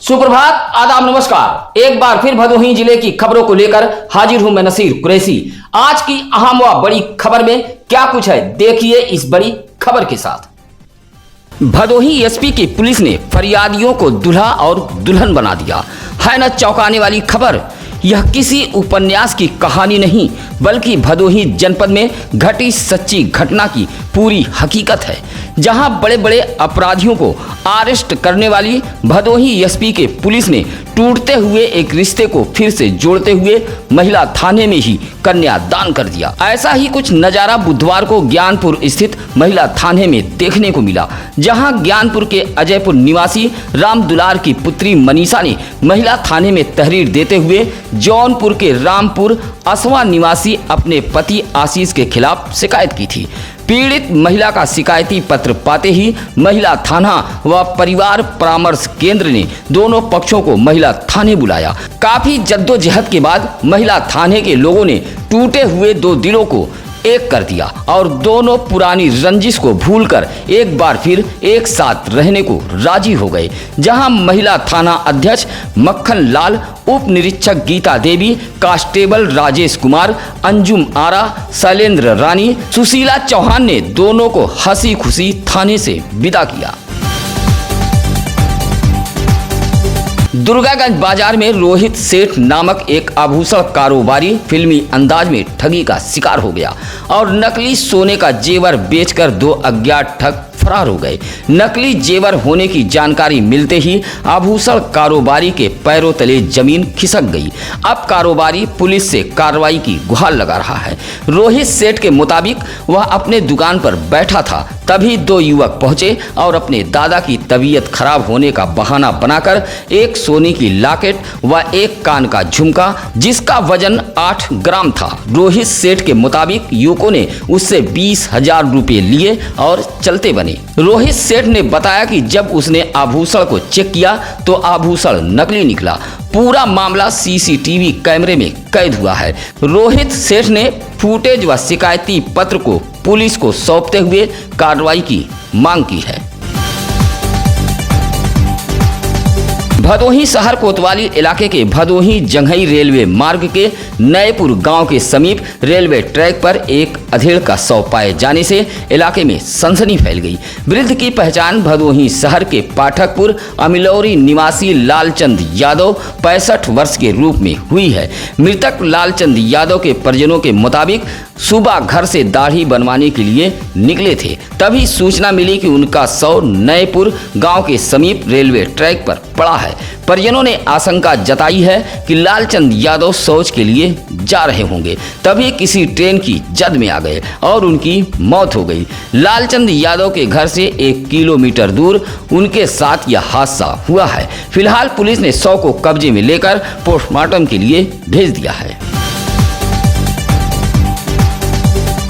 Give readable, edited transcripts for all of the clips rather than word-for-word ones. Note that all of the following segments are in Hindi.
सुप्रभात, आदाब, नमस्कार। एक बार फिर भदोही जिले की खबरों को लेकर हाजिर हूं मैं नसीर कुरैशी। आज की अहम व बड़ी खबर में क्या कुछ है, देखिए इस बड़ी खबर के साथ। भदोही एसपी की पुलिस ने फरियादियों को दूल्हा और दुल्हन बना दिया। है न चौंकाने वाली खबर। यह किसी उपन्यास की कहानी नहीं बल्कि भदोही जनपद में घटी सच्ची घटना की पूरी हकीकत है, जहां बड़े बड़े अपराधियों को अरेस्ट करने वाली भदोही एसपी के पुलिस ने टूटते हुए एक रिश्ते को फिर से जोड़ते हुए महिला थाने में ही कन्यादान कर दिया। ऐसा ही कुछ नजारा बुधवार को ज्ञानपुर स्थित महिला थाने में देखने को मिला, जहां ज्ञानपुर के अजयपुर निवासी राम दुलार की पुत्री मनीषा ने महिला थाने में तहरीर देते हुए जौनपुर के रामपुर असवा निवासी अपने पति आशीष के खिलाफ शिकायत की थी। पीड़ित महिला का शिकायती पत्र पाते ही महिला थाना व परिवार परामर्श केंद्र ने दोनों पक्षों को महिला थाने बुलाया। काफी जद्दोजहद के बाद महिला थाने के लोगों ने टूटे हुए दो दिलों को एक कर दिया और दोनों पुरानी रंजिश को भूलकर एक बार फिर एक साथ रहने को राजी हो गए। जहां महिला थाना अध्यक्ष मक्खन लाल, उप निरीक्षक गीता देवी, कांस्टेबल राजेश कुमार, अंजुम आरा, शैलेंद्र रानी, सुशीला चौहान ने दोनों को हंसी खुशी थाने से विदा किया। दुर्गागंज बाजार में रोहित सेठ नामक एक आभूषण कारोबारी फिल्मी अंदाज में ठगी का शिकार हो गया और नकली सोने का जेवर बेचकर दो अज्ञात ठग फरार हो गए। नकली जेवर होने की जानकारी मिलते ही आभूषण कारोबारी के पैरों तले जमीन खिसक गई। अब कारोबारी पुलिस से कार्रवाई की गुहार लगा रहा है। रोहित सेठ के मुताबिक वह अपने दुकान पर बैठा था, तभी दो युवक पहुंचे और अपने दादा की तबीयत खराब होने का बहाना बनाकर एक सोने की लॉकेट व एक कान का झुमका जिसका वजन 8 ग्राम था। रोहित सेठ के मुताबिक युवकों ने उससे 20,000 रुपये लिए और चलते बने। रोहित सेठ ने बताया कि जब उसने आभूषण को चेक किया तो आभूषण नकली निकला। पूरा मामला सीसीटीवी कैमरे में कैद हुआ है। रोहित सेठ ने फुटेज व शिकायती पत्र को पुलिस को सौंपते हुए कार्रवाई की मांग की है। भदोही शहर कोतवाली इलाके के भदोही जंघई रेलवे मार्ग के नएपुर गांव के समीप रेलवे ट्रैक पर एक अधेड़ का शव पाए जाने से इलाके में सनसनी फैल गई। वृद्ध की पहचान भदोही शहर के पाठकपुर अमिलौरी निवासी लालचंद यादव 65 वर्ष के रूप में हुई है। मृतक लालचंद यादव के परिजनों के मुताबिक सुबह घर से दाढ़ी बनवाने के लिए निकले थे, तभी सूचना मिली कि उनका शव नएपुर गांव के समीप रेलवे ट्रैक पर पड़ा है। परिजनों ने आशंका जताई है कि लालचंद यादव शौच के लिए जा रहे होंगे, तभी किसी ट्रेन की जद में आ गए और उनकी मौत हो गई। लालचंद यादव के घर से 1 किलोमीटर दूर उनके साथ यह हादसा हुआ है। फिलहाल पुलिस ने शव को कब्जे में लेकर पोस्टमार्टम के लिए भेज दिया है।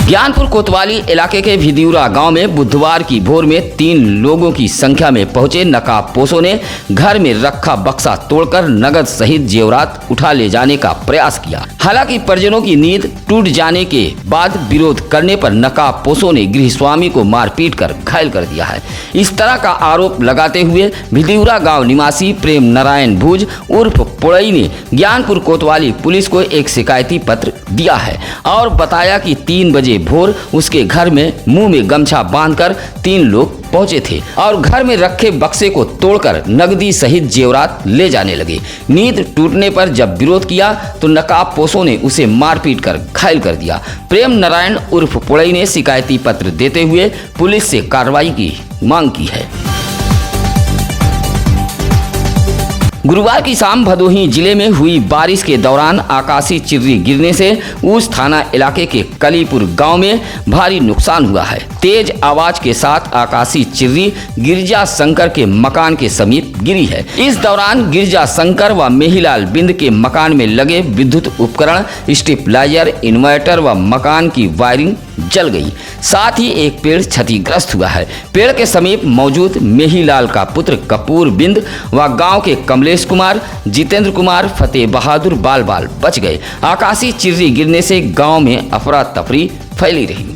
ज्ञानपुर कोतवाली इलाके के भिदियूरा गांव में बुधवार की भोर में 3 लोगों की संख्या में पहुंचे नकाबपोशों ने घर में रखा बक्सा तोड़कर नगद सहित जेवरात उठा ले जाने का प्रयास किया। हालांकि परिजनों की नींद टूट जाने के बाद विरोध करने पर नकाबपोशों ने गृहस्वामी को मारपीट कर घायल कर दिया है। इस तरह का आरोप लगाते हुए भिदियूरा गांव निवासी प्रेम नारायण भुज उर्फ पुड़ई ने ज्ञानपुर कोतवाली पुलिस को एक शिकायती पत्र दिया है और बताया कि 3 बजे भोर उसके घर में मुंह में गमछा बांधकर 3 लोग पहुंचे थे और घर में रखे बक्से को तोड़कर नकदी सहित जेवरात ले जाने लगे। नींद टूटने पर जब विरोध किया तो नकाबपोशों ने उसे मारपीट कर घायल कर दिया। प्रेम नारायण उर्फ पुड़ई ने शिकायती पत्र देते हुए पुलिस से कार्रवाई की मांग की है। गुरुवार की शाम भदोही जिले में हुई बारिश के दौरान आकाशीय चिर्री गिरने से उस थाना इलाके के कलीपुर गांव में भारी नुकसान हुआ है। तेज आवाज के साथ आकाशीय चिर्री गिरजा शंकर के मकान के समीप गिरी है। इस दौरान गिरजा शंकर व मेहीलाल बिंद के मकान में लगे विद्युत उपकरण, स्टेबलाइजर, इन्वर्टर व मकान की वायरिंग जल गई। साथ ही एक पेड़ क्षतिग्रस्त हुआ है। पेड़ के समीप मौजूद मेहीलाल का पुत्र कपूर बिंद व गांव के कमलेश कुमार, जितेंद्र कुमार, फतेह बहादुर बाल बाल बच गए। आकाशीय चिर्री गिरने से गांव में अफरा तफरी फैली रही।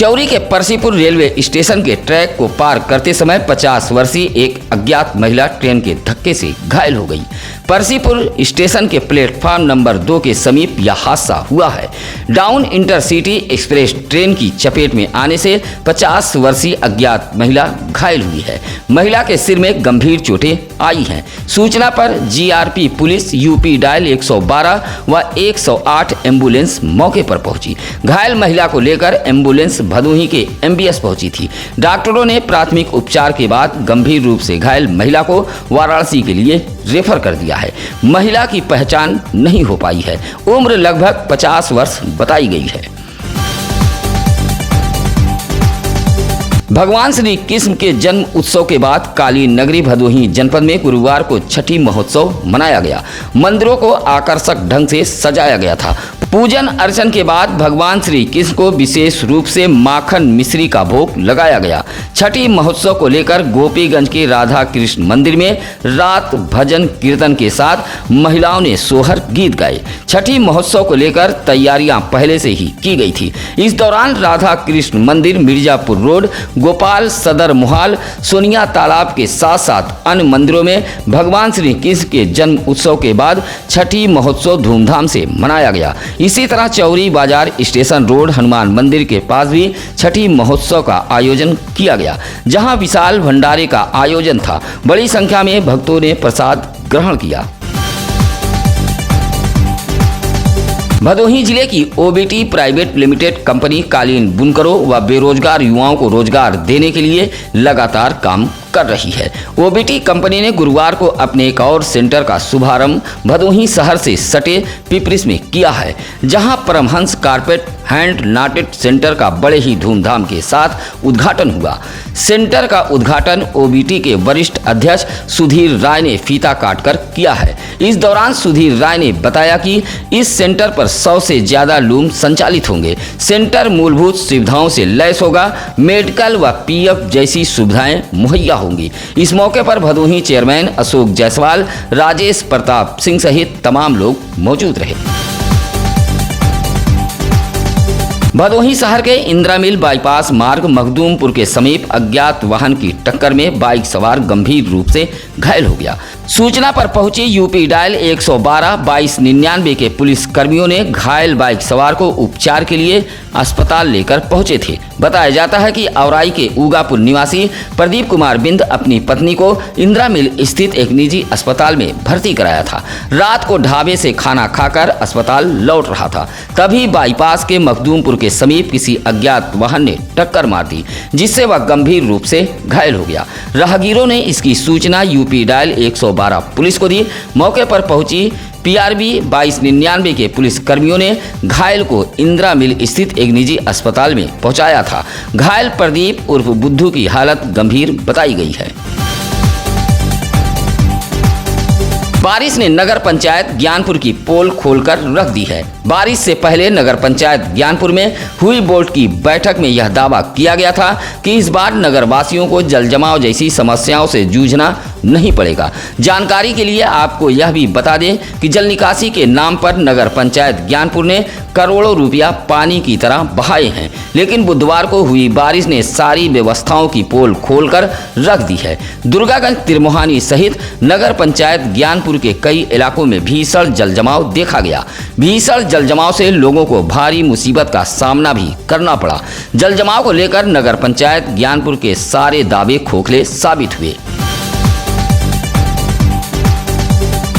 चौरी के परसीपुर रेलवे स्टेशन के ट्रैक को पार करते समय 50 वर्षीय एक अज्ञात महिला ट्रेन के धक्के से घायल हो गई। परसीपुर स्टेशन के प्लेटफार्म नंबर 2 के समीप यह हादसा हुआ है। डाउन इंटरसिटी एक्सप्रेस ट्रेन की चपेट में आने से 50 वर्षीय अज्ञात महिला घायल हुई है। महिला के सिर में गंभीर चोटें आई हैं। सूचना पर जीआरपी पुलिस, यूपी डायल 112 व 108 एम्बुलेंस मौके पर पहुंची। घायल महिला को लेकर एम्बुलेंस भदोही के एमबीएस पहुंची थी। डॉक्टरों ने प्राथमिक उपचार के बाद गंभीर रूप से घायल महिला को वाराणसी के लिए रेफर कर दिया है। महिला की पहचान नहीं हो पाई है। उम्र लगभग 50 वर्ष बताई गई है। भगवान श्री कृष्ण के जन्म उत्सव के बाद कालीन नगरी भदोही जनपद में गुरुवार को छठी महोत्सव मनाया गया। मंदिरों को आकर्षक ढंग से सजाया गया था। पूजन अर्चन के बाद भगवान श्री कृष्ण को विशेष रूप से माखन मिश्री का भोग लगाया गया। छठी महोत्सव को लेकर गोपीगंज के राधा कृष्ण मंदिर में रात भजन कीर्तन के साथ महिलाओं ने सोहर गीत गाए। छठी महोत्सव को लेकर तैयारियां पहले से ही की गई थी। इस दौरान राधा कृष्ण मंदिर, मिर्जापुर रोड, गोपाल सदर मोहाल, सोनिया तालाब के साथ साथ अन्य मंदिरों में भगवान श्री कृष्ण के जन्म उत्सव के बाद छठी महोत्सव धूमधाम से मनाया गया। इसी तरह चौरी बाजार स्टेशन रोड हनुमान मंदिर के पास भी छठी महोत्सव का आयोजन किया गया, जहां विशाल भंडारे का आयोजन था। बड़ी संख्या में भक्तों ने प्रसाद ग्रहण किया। भदोही जिले की ओबीटी प्राइवेट लिमिटेड कंपनी कालीन बुनकरों व बेरोजगार युवाओं को रोजगार देने के लिए लगातार काम कर रही है। ओबीटी कंपनी ने गुरुवार को अपने एक और सेंटर का शुभारंभ भदोही शहर से सटे पिपरिस में किया है, जहां परमहंस कारपेट हैंड नाटेड सेंटर का बड़े ही धूमधाम के साथ उद्घाटन हुआ। सेंटर का उद्घाटन ओबीटी के वरिष्ठ अध्यक्ष सुधीर राय ने फीता काटकर किया है। इस दौरान सुधीर राय ने बताया कि इस सेंटर पर 100 से ज्यादा लूम संचालित होंगे। सेंटर मूलभूत सुविधाओं से लैस होगा। मेडिकल व पीएफ जैसी सुविधाएं मुहैया होंगी। इस मौके पर भदोही चेयरमैन अशोक जायसवाल, राजेश प्रताप सिंह सहित तमाम लोग मौजूद रहे। भदोही शहर के इंदिरा मिल बाईपास मार्ग मखदूमपुर के समीप अज्ञात वाहन की टक्कर में बाइक सवार गंभीर रूप से घायल हो गया। सूचना पर पहुंची यूपी डायल 112 2299 के पुलिस कर्मियों ने घायल बाइक सवार को उपचार के लिए अस्पताल लेकर पहुंचे थे। बताया जाता है कि औराई के उगापुर निवासी प्रदीप कुमार बिंद अपनी पत्नी को इंदिरा मिल स्थित एक निजी अस्पताल में भर्ती कराया था। रात को ढाबे से खाना खाकर अस्पताल लौट रहा था, तभी बाईपास के मखदूमपुर के समीप किसी अज्ञात वाहन ने टक्कर मार दी, जिससे वह गंभीर रूप से घायल हो गया। राहगीरों ने इसकी सूचना यूपी डायल 112 पुलिस को दी। मौके पर पहुंची पीआरबी 2299 के पुलिस कर्मियों ने घायल को इंदिरा मिल स्थित एक निजी अस्पताल में पहुंचाया था। घायल प्रदीप उर्फ बुद्धू की हालत गंभीर बताई गई है। बारिश ने नगर पंचायत ज्ञानपुर की पोल खोलकर रख दी है। बारिश से पहले नगर पंचायत ज्ञानपुर में हुई बोर्ड की बैठक में यह दावा किया गया था कि इस बार नगर वासियों को जल जमाव जैसी समस्याओं से जूझना नहीं पड़ेगा। जानकारी के लिए आपको यह भी बता दें कि जल निकासी के नाम पर नगर पंचायत ज्ञानपुर ने करोड़ों रुपया पानी की तरह बहाए हैं, लेकिन बुधवार को हुई बारिश ने सारी व्यवस्थाओं की पोल खोलकर रख दी है। दुर्गागंज, तिरमोहानी सहित नगर पंचायत ज्ञानपुर के कई इलाकों में भीषण जल जमाव देखा गया। भीषण जल जमाव से लोगों को भारी मुसीबत का सामना भी करना पड़ा। जल जमाव को लेकर नगर पंचायत ज्ञानपुर के सारे दावे खोखले साबित हुए।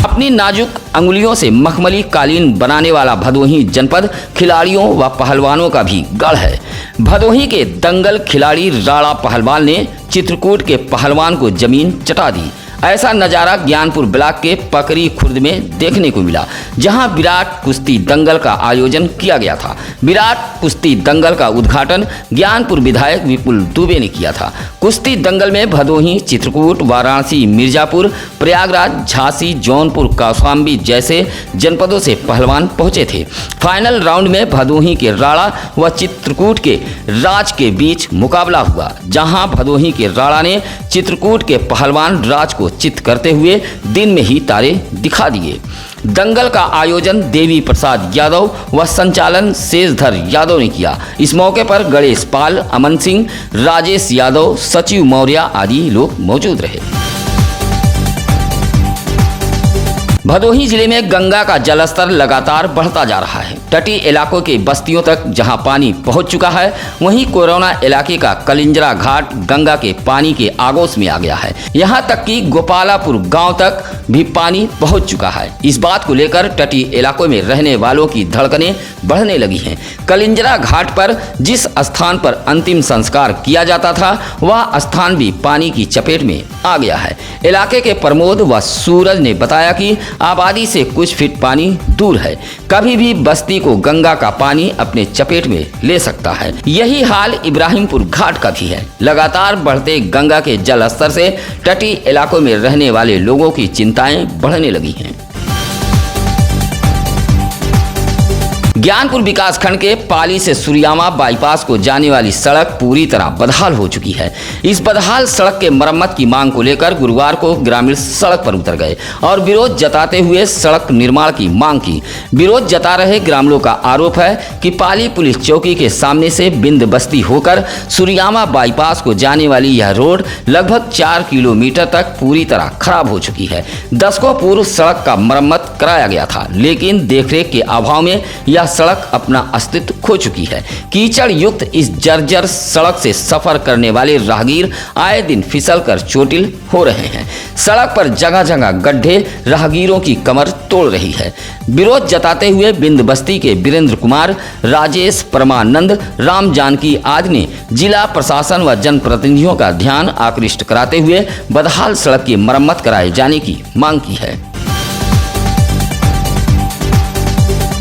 अपनी नाजुक अंगुलियों से मखमली कालीन बनाने वाला भदोही जनपद खिलाड़ियों व पहलवानों का भी गढ़ है। भदोही के दंगल खिलाड़ी राणा पहलवान ने चित्रकूट के पहलवान को जमीन चटा दी। ऐसा नजारा ज्ञानपुर ब्लॉक के पकरी खुर्द में देखने को मिला, जहां विराट कुश्ती दंगल का आयोजन किया गया था। विराट कुश्ती दंगल का उद्घाटन ज्ञानपुर विधायक विपुल दुबे ने किया था। कुश्ती दंगल में भदोही, चित्रकूट, वाराणसी, मिर्जापुर, प्रयागराज, झांसी, जौनपुर, कौशाम्बी जैसे जनपदों से पहलवान पहुंचे थे। फाइनल राउंड में भदोही के राणा व चित्रकूट के राज के बीच मुकाबला हुआ, जहां भदोही के राणा ने चित्रकूट के पहलवान राज को चित्त करते हुए दिन में ही तारे दिखा दिए। दंगल का आयोजन देवी प्रसाद यादव व संचालन शेषधर यादव ने किया। इस मौके पर गणेश पाल, अमन सिंह, राजेश यादव, सचिव मौर्य आदि लोग मौजूद रहे। भदोही जिले में गंगा का जलस्तर लगातार बढ़ता जा रहा है। तटीय इलाकों के बस्तियों तक जहां पानी पहुंच चुका है, वहीं कोरोना इलाके का कलिंजरा घाट गंगा के पानी के आगोश में आ गया है। यहां तक कि गोपालापुर गांव तक भी पानी पहुंच चुका है। इस बात को लेकर तटीय इलाकों में रहने वालों की धड़कनें बढ़ने लगी हैं। कलिंजरा घाट पर जिस स्थान पर अंतिम संस्कार किया जाता था, वह स्थान भी पानी की चपेट में आ गया है। इलाके के प्रमोद व सूरज ने बताया कि आबादी से कुछ फीट पानी दूर है। कभी भी बस्ती को गंगा का पानी अपने चपेट में ले सकता है। यही हाल इब्राहिमपुर घाट का भी है। लगातार बढ़ते गंगा के जल स्तर से तटीय इलाकों में रहने वाले लोगों की चिंताएं बढ़ने लगी हैं। ज्ञानपुर विकास खंड के पाली से सुरियामा बाईपास को जाने वाली सड़क पूरी तरह बदहाल हो चुकी है। इस बदहाल सड़क के मरम्मत की मांग को लेकर गुरुवार को ग्रामीण सड़क पर उतर गए और विरोध जताते हुए सड़क निर्माण की मांग की। विरोध जता रहे ग्रामीणों का आरोप है कि पाली पुलिस चौकी के सामने से बिंद बस्ती होकर सुरियामा बाईपास को जाने वाली यह रोड लगभग 4 किलोमीटर तक पूरी तरह खराब हो चुकी है। दशकों पूर्व सड़क का मरम्मत कराया गया था, लेकिन देखरेख के अभाव में यह सड़क अपना अस्तित्व खो चुकी है। कीचड़ युक्त इस जर्जर सड़क से सफर करने वाले राहगीर आए दिन फिसलकर चोटिल हो रहे हैं। सड़क पर जगह जगह गड्ढे राहगीरों की कमर तोड़ रही है। विरोध जताते हुए बिंद बस्ती के वीरेंद्र कुमार, राजेश, परमानंद, राम जानकी आदि ने जिला प्रशासन व जनप्रतिनिधियों का ध्यान आकृष्ट कराते हुए बदहाल सड़क की मरम्मत कराए जाने की मांग की है।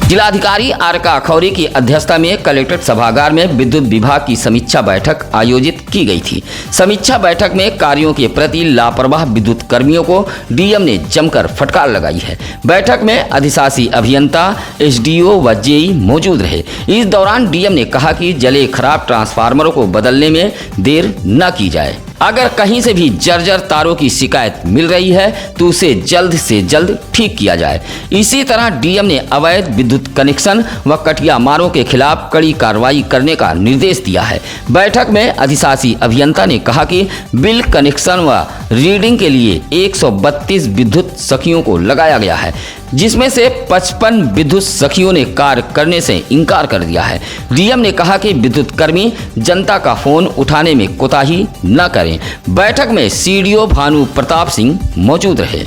जिलाधिकारी आरका खौरी की अध्यक्षता में कलेक्ट्रेट सभागार में विद्युत विभाग की समीक्षा बैठक आयोजित की गई थी। समीक्षा बैठक में कार्यों के प्रति लापरवाह विद्युत कर्मियों को डीएम ने जमकर फटकार लगाई है। बैठक में अधिशासी अभियंता, एसडीओ व जेई मौजूद रहे। इस दौरान डीएम ने कहा कि जले खराब ट्रांसफार्मरों को बदलने में देर न की जाए। अगर कहीं से भी जर्जर तारों की शिकायत मिल रही है तो उसे जल्द से जल्द ठीक किया जाए। इसी तरह डीएम ने अवैध विद्युत कनेक्शन व कटिया मारों के खिलाफ कड़ी कार्रवाई करने का निर्देश दिया है। बैठक में अधिशासी अभियंता ने कहा कि बिल कनेक्शन व रीडिंग के लिए 132 विद्युत सखियों को लगाया गया है, जिसमें से 55 विद्युत सखियों ने कार्य करने से इनकार कर दिया है। डीएम ने कहा कि विद्युत कर्मी जनता का फोन उठाने में कोताही न करें। बैठक में सीडीओ भानु प्रताप सिंह मौजूद रहे।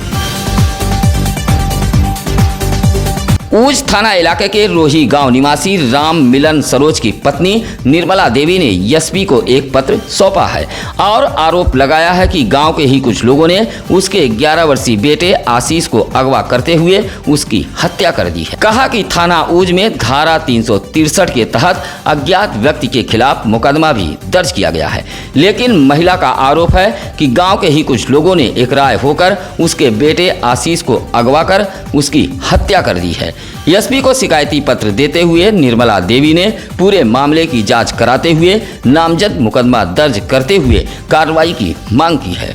ऊज थाना इलाके के रोही गांव निवासी राम मिलन सरोज की पत्नी निर्मला देवी ने एसपी को एक पत्र सौंपा है और आरोप लगाया है कि गांव के ही कुछ लोगों ने उसके 11 वर्षीय बेटे आशीष को अगवा करते हुए उसकी हत्या कर दी है। कहा कि थाना ऊज में धारा 363 के तहत अज्ञात व्यक्ति के खिलाफ मुकदमा भी दर्ज किया गया है, लेकिन महिला का आरोप है कि गाँव के ही कुछ लोगों ने एक राय होकर उसके बेटे आशीष को अगवा कर उसकी हत्या कर दी है। एसपी को शिकायती पत्र देते हुए निर्मला देवी ने पूरे मामले की जांच कराते हुए नामजद मुकदमा दर्ज करते हुए कार्रवाई की मांग की है।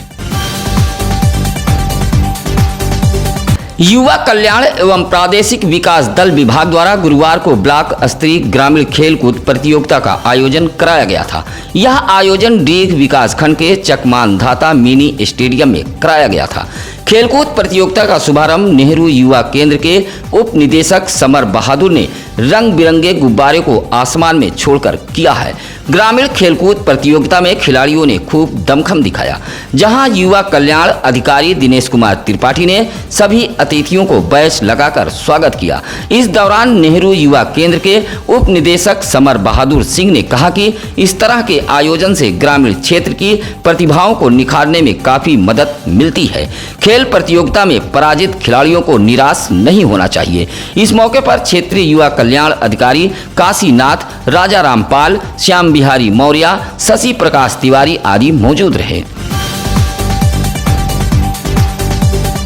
युवा कल्याण एवं प्रादेशिक विकास दल विभाग द्वारा गुरुवार को ब्लॉक स्तरीय ग्रामीण खेलकूद प्रतियोगिता का आयोजन कराया गया था। यह आयोजन डीग विकास खंड के चकमानधाता मिनी स्टेडियम में कराया गया था। खेलकूद प्रतियोगिता का शुभारंभ नेहरू युवा केंद्र के उप निदेशक समर बहादुर ने रंग बिरंगे गुब्बारे को आसमान में छोड़कर किया है। ग्रामीण खेलकूद प्रतियोगिता में खिलाड़ियों ने खूब दमखम दिखाया, जहां युवा कल्याण अधिकारी दिनेश कुमार त्रिपाठी ने सभी अतिथियों को बैच लगाकर स्वागत किया। इस दौरान नेहरू युवा केंद्र के उप निदेशक समर बहादुर सिंह ने कहा कि इस तरह के आयोजन से ग्रामीण क्षेत्र की प्रतिभाओं को निखारने में काफी मदद मिलती है। खेल प्रतियोगिता में पराजित खिलाड़ियों को निराश नहीं होना चाहिए। इस मौके पर क्षेत्रीय युवा कल्याण अधिकारी काशीनाथ, राजा रामपाल, श्याम बिहारी मौर्य, शशि प्रकाश तिवारी आदि मौजूद रहे।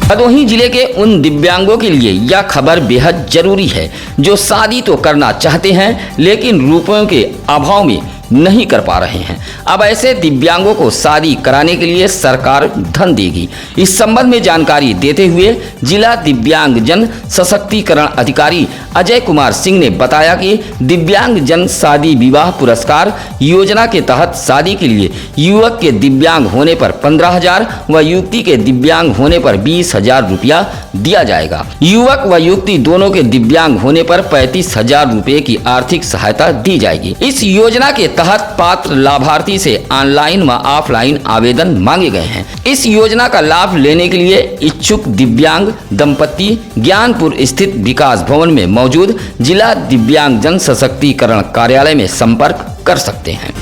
भदोही जिले के उन दिव्यांगों के लिए यह खबर बेहद जरूरी है जो शादी तो करना चाहते हैं लेकिन रुपयों के अभाव में नहीं कर पा रहे हैं। अब ऐसे दिव्यांगों को शादी कराने के लिए सरकार धन देगी। इस संबंध में जानकारी देते हुए जिला दिव्यांग जन सशक्तिकरण अधिकारी अजय कुमार सिंह ने बताया कि दिव्यांग जन शादी विवाह पुरस्कार योजना के तहत शादी के लिए युवक के दिव्यांग होने पर 15,000 व युवती के दिव्यांग होने पर 20,000 रुपया दिया जाएगा। युवक व युवती दोनों के दिव्यांग होने पर 35,000 रुपए की आर्थिक सहायता दी जाएगी। इस योजना के तहत पात्र लाभार्थी से ऑनलाइन व ऑफलाइन आवेदन मांगे गए हैं। इस योजना का लाभ लेने के लिए इच्छुक दिव्यांग दंपति ज्ञानपुर स्थित विकास भवन में मौजूद जिला दिव्यांग जन सशक्तिकरण कार्यालय में संपर्क कर सकते हैं।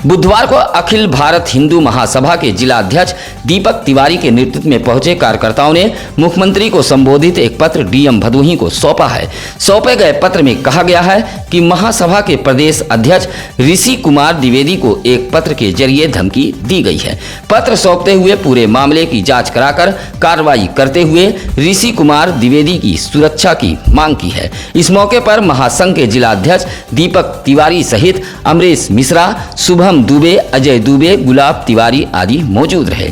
बुधवार को अखिल भारत हिंदू महासभा के जिला अध्यक्ष दीपक तिवारी के नेतृत्व में पहुंचे कार्यकर्ताओं ने मुख्यमंत्री को संबोधित एक पत्र डीएम भदोही को सौंपा है। सौंपे गए पत्र में कहा गया है कि महासभा के प्रदेश अध्यक्ष ऋषि कुमार द्विवेदी को एक पत्र के जरिए धमकी दी गई है। पत्र सौंपते हुए पूरे मामले की जांच कराकर कार्रवाई करते हुए ऋषि कुमार द्विवेदी की सुरक्षा की मांग की है। इस मौके पर महासंघ के जिला अध्यक्ष दीपक तिवारी सहित अमरीश मिश्रा, शुभम दुबे, अजय दुबे, गुलाब तिवारी आदि मौजूद रहे।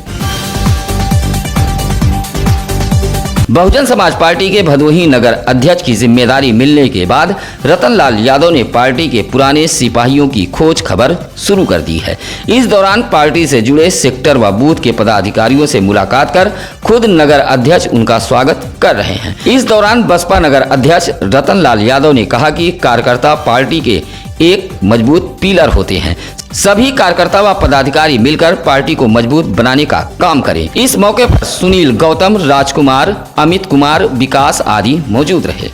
बहुजन समाज पार्टी के भदोही नगर अध्यक्ष की जिम्मेदारी मिलने के बाद रतनलाल यादव ने पार्टी के पुराने सिपाहियों की खोज खबर शुरू कर दी है। इस दौरान पार्टी से जुड़े सेक्टर व बूथ के पदाधिकारियों से मुलाकात कर खुद नगर अध्यक्ष उनका स्वागत कर रहे हैं। इस दौरान बसपा नगर अध्यक्ष रतनलाल यादव ने कहा कि कार्यकर्ता पार्टी के एक मजबूत पिलर होते हैं। सभी कार्यकर्ता व पदाधिकारी मिलकर पार्टी को मजबूत बनाने का काम करें। इस मौके पर सुनील गौतम, राजकुमार, अमित कुमार, विकास आदि मौजूद रहे।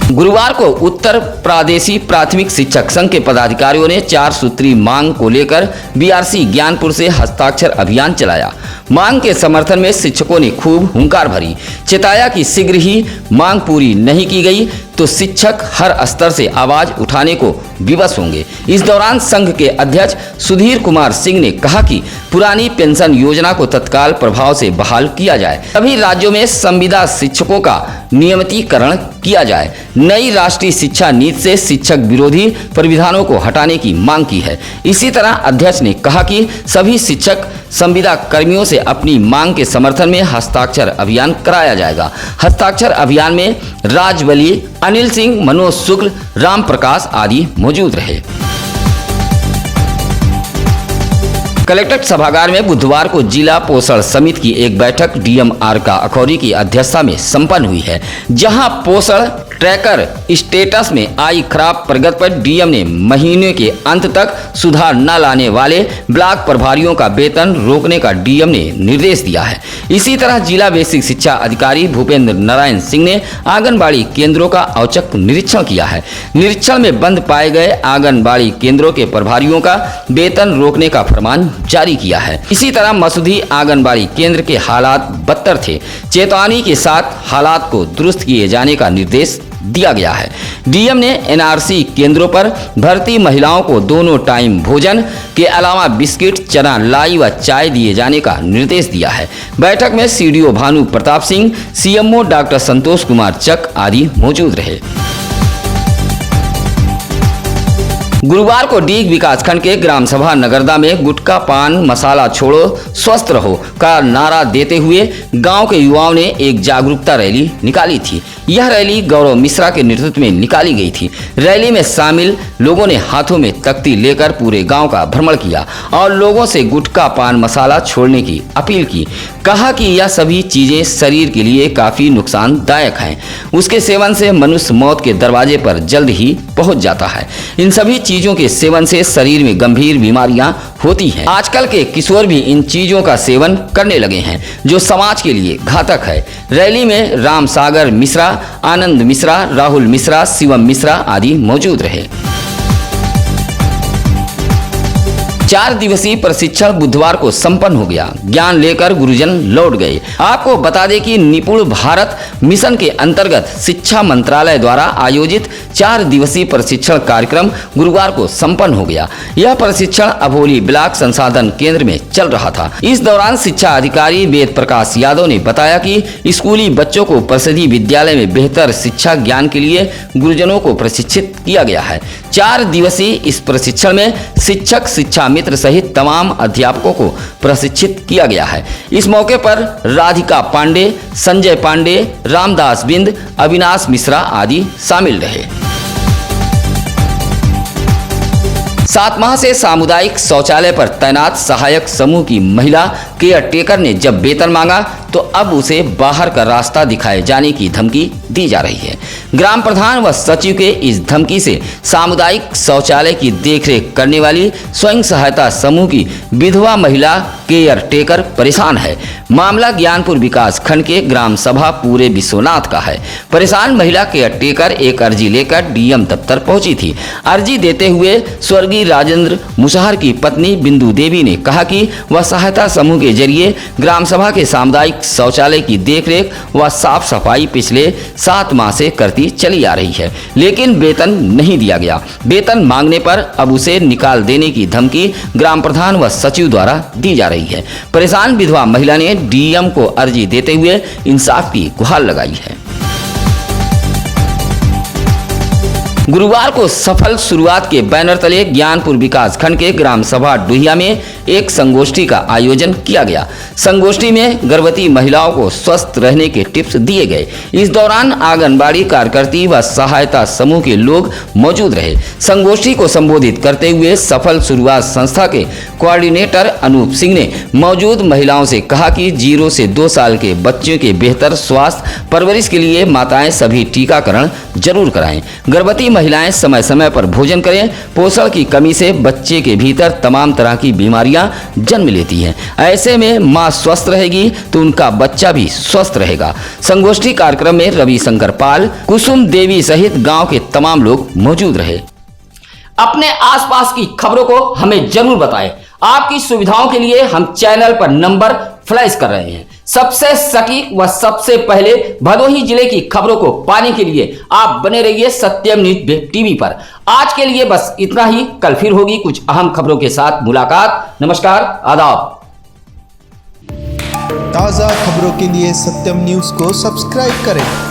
गुरुवार को उत्तर प्रादेशिक प्राथमिक शिक्षक संघ के पदाधिकारियों ने 4 सूत्री मांग को लेकर बीआरसी ज्ञानपुर से हस्ताक्षर अभियान चलाया। मांग के समर्थन में शिक्षकों ने खूब हुंकार भरी, चिताया कि शीघ्र ही मांग पूरी नहीं की गई तो शिक्षक हर स्तर से आवाज उठाने को विवश होंगे। इस दौरान संघ के अध्यक्ष सुधीर कुमार सिंह ने कहा कि पुरानी पेंशन योजना को तत्काल प्रभाव से बहाल किया जाए, सभी राज्यों में संविदा शिक्षकों का नियमितीकरण किया जाए, नई राष्ट्रीय शिक्षा नीति से शिक्षक विरोधी प्राविधानों को हटाने की मांग की है। इसी तरह अध्यक्ष ने कहा कि सभी शिक्षक संविदा कर्मियों से अपनी मांग के समर्थन में हस्ताक्षर अभियान कराया जाएगा। हस्ताक्षर अभियान में राजबली, अनिल सिंह, मनोज शुक्ल, राम प्रकाश आदि मौजूद रहे। कलेक्ट्रेट सभागार में बुधवार को जिला पोषण समिति की एक बैठक डीएम आर का अखौरी की अध्यक्षता में संपन्न हुई है, जहां पोषण ट्रैकर स्टेटस में आई खराब प्रगति पर डीएम ने महीने के अंत तक सुधार न लाने वाले ब्लॉक प्रभारियों का वेतन रोकने का डीएम ने निर्देश दिया है। इसी तरह जिला बेसिक शिक्षा अधिकारी भूपेंद्र नारायण सिंह ने आंगनबाड़ी केंद्रों का औचक निरीक्षण किया है। निरीक्षण में बंद पाए गए आंगनबाड़ी केंद्रों के प्रभारियों का वेतन रोकने का फरमान जारी किया है। इसी तरह मसूदी आंगनबाड़ी केंद्र के हालात बदतर थे, चेतावनी के साथ हालात को दुरुस्त किए जाने का निर्देश दिया गया है। डीएम ने एनआरसी केंद्रों पर भर्ती महिलाओं को दोनों टाइम भोजन के अलावा बिस्किट, चना, लाई व चाय दिए जाने का निर्देश दिया है। बैठक में CDO Bhanu Pratap Singh, CMO doctor Santosh Kumar Chak आदि मौजूद रहे। गुरुवार को डीग विकासखंड के ग्राम सभा नगरदा में गुटखा पान मसाला छोड़ो स्वस्थ रहो का नारा देते हुए गांव के युवाओं ने एक जागरूकता रैली निकाली थी। यह रैली गौरव मिश्रा के नेतृत्व में निकाली गई थी। रैली में शामिल लोगों ने हाथों में तख्ती लेकर पूरे गांव का भ्रमण किया और लोगों से गुटखा पान मसाला छोड़ने की अपील की। कहा कि यह सभी चीजें शरीर के लिए काफी नुकसानदायक हैं। उसके सेवन से मनुष्य मौत के दरवाजे पर जल्द ही पहुंच जाता है। इन सभी चीजों के सेवन से शरीर में गंभीर बीमारियां होती हैं। आजकल के किशोर भी इन चीजों का सेवन करने लगे हैं, जो समाज के लिए घातक है। रैली में राम सागर मिश्रा, आनंद मिश्रा, राहुल मिश्रा, शिवम मिश्रा आदि मौजूद रहे। 4 दिवसीय प्रशिक्षण बुधवार को संपन्न हो गया। ज्ञान लेकर गुरुजन लौट गए। आपको बता दें कि निपुण भारत मिशन के अंतर्गत शिक्षा मंत्रालय द्वारा आयोजित 4 दिवसीय प्रशिक्षण कार्यक्रम गुरुवार को संपन्न हो गया। यह प्रशिक्षण अभोली ब्लॉक संसाधन केंद्र में चल रहा था। इस दौरान शिक्षा अधिकारी वेद प्रकाश यादव ने बताया कि स्कूली बच्चों को परिषदीय विद्यालय में बेहतर शिक्षा ज्ञान के लिए गुरुजनों को प्रशिक्षित किया गया है। 4 दिवसीय इस प्रशिक्षण में शिक्षक, शिक्षा मित्र सहित तमाम अध्यापकों को प्रशिक्षित किया गया है। इस मौके पर राधिका पांडे, संजय पांडे, रामदास बिंद, अविनाश मिश्रा आदि शामिल रहे। 7 माह से सामुदायिक शौचालय पर तैनात सहायक समूह की महिला केयर टेकर ने जब वेतन मांगा तो अब उसे बाहर का रास्ता दिखाए जाने की धमकी दी जा रही है। ग्राम प्रधान व सचिव के इस धमकी से सामुदायिक शौचालय की देखरेख करने वाली स्वयं सहायता समूह की विधवा महिला केयर टेकर परेशान है। मामला ज्ञानपुर विकास खंड के ग्राम सभा पूरे विश्वनाथ का है। परेशान महिला केयर टेकर एक अर्जी लेकर डीएम दफ्तर पहुंची थी। अर्जी देते हुए स्वर्गीय राजेंद्र मुसहर की पत्नी बिंदु देवी ने कहा कि वह सहायता समूह के जरिए ग्राम सभा के सामुदायिक शौचालय की देखरेख व साफ सफाई पिछले 7 माह से करती चली आ रही है, लेकिन वेतन नहीं दिया गया। वेतन मांगने पर अब उसे निकाल देने की धमकी ग्राम प्रधान व सचिव द्वारा दी जा रही है। परेशान विधवा महिला ने डीएम को अर्जी देते हुए इंसाफ की गुहार लगाई है। गुरुवार को सफल शुरुआत के बैनर तले ज्ञानपुर विकास खंड के ग्राम सभा डुहिया में एक संगोष्ठी का आयोजन किया गया। संगोष्ठी में गर्भवती महिलाओं को स्वस्थ रहने के टिप्स दिए गए। इस दौरान आंगनबाड़ी कार्यकर्ती व सहायता समूह के लोग मौजूद रहे। संगोष्ठी को संबोधित करते हुए सफल शुरुआत संस्था के कोऑर्डिनेटर अनूप सिंह ने मौजूद महिलाओं से कहा कि 0 से 2 साल के बच्चों के बेहतर स्वास्थ्य परवरिश के लिए माताएं सभी टीकाकरण जरूर कराएं। गर्भवती महिलाएं समय समय पर भोजन करें। पोषण की कमी से बच्चे के भीतर तमाम तरह की बीमारियां जन्म लेती हैं। ऐसे में मां स्वस्थ रहेगी तो उनका बच्चा भी स्वस्थ रहेगा। संगोष्ठी कार्यक्रम में रविशंकर पाल, कुसुम देवी सहित गांव के तमाम लोग मौजूद रहे। अपने आसपास की खबरों को हमें जरूर बताएं। आपकी सुविधाओं के लिए हम चैनल पर नंबर फ्लैश कर रहे हैं। सबसे सटीक व सबसे पहले भदोही जिले की खबरों को पाने के लिए आप बने रहिए सत्यम न्यूज टीवी पर। आज के लिए बस इतना ही। कल फिर होगी कुछ अहम खबरों के साथ मुलाकात। नमस्कार, आदाब। ताज़ा खबरों के लिए सत्यम न्यूज को सब्सक्राइब करें